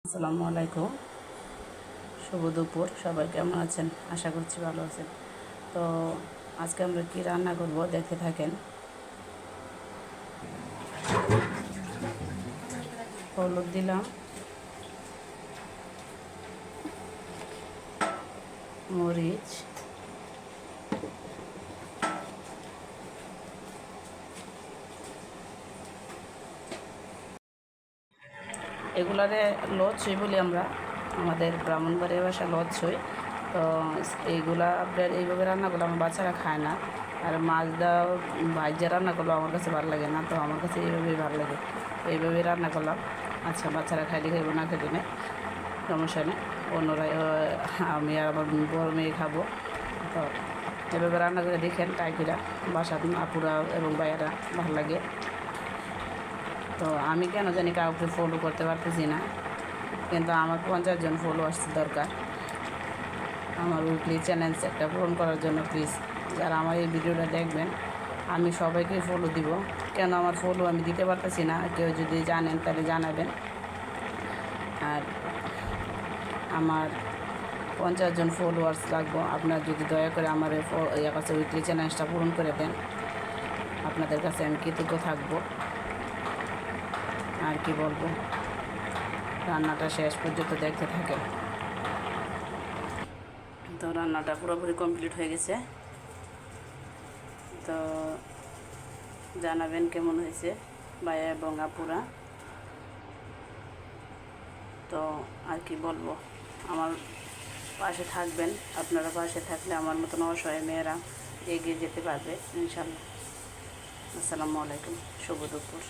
আসসালামু আলাইকুম, শুভ দুপুর। সবাই কেমন আছেন? আশা করছি ভালো আছেন। তো আজকে আমরা কি রান্না করব দেখতে থাকেন। হলুদ দিলাম, মরিচ, এগুলারে লচ্ছই বলি আমরা, আমাদের ব্রাহ্মণবাড়িয়া ভাষা লচ্ছই। তো এইগুলা আপনার এইভাবে রান্না করলে আমার বাচ্চারা খায় না। আর মাছ দাও ভাইজা রান্না করলো আমার কাছে ভালো লাগে না, তো আমার কাছে এইভাবেই ভালো লাগে। এইভাবেই রান্না করলাম। আচ্ছা, বাচ্চারা খাইলে খাইব, না খাইলে না, সমস্যা নেই। অন্যরা আমি আর আমার বড় মেয়ে খাবো। তো এভাবে রান্না করে দেখেন টাইকিরা, বাসার আপুরা এবং ভাইয়েরা ভালো লাগে। তো আমি কেন জানি কাউকে ফলো করতে পারতেছি না, কিন্তু আমার 50 জন ফলোয়ার্স দরকার আমার উইকলি চ্যালেঞ্জ একটা পূরণ করার জন্য। প্লিজ যারা আমার এই ভিডিওটা দেখবেন, আমি সবাইকে ফলো দিব। কেন আমার ফলো আমি দিতে পারতেছি না, কেউ যদি জানেন তাহলে জানাবেন। আর আমার 50 জন ফলোয়ার্স লাগবো। আপনার যদি দয়া করে আমার কাছে উইকলি চ্যালেঞ্জটা পূরণ করে দেন, আপনাদের কাছে আমি কৃতজ্ঞ থাকবো। আর কি বলবো, রান্নাটা শেষ পর্যন্ত দেখতে থাকে। তো রান্নাটা পুরোপুরি কমপ্লিট হয়ে গেছে। তো জানাবেন কেমন হয়েছে ভাইয়া এবং আপুরা। তো আর কি বলবো, আমার পাশে থাকবেন। আপনারা পাশে থাকলে আমার মতন অসহায় মেয়েরা এগিয়ে যেতে পারবে ইনশাল্লাহ। আসসালামু আলাইকুম, শুভ দুপুর।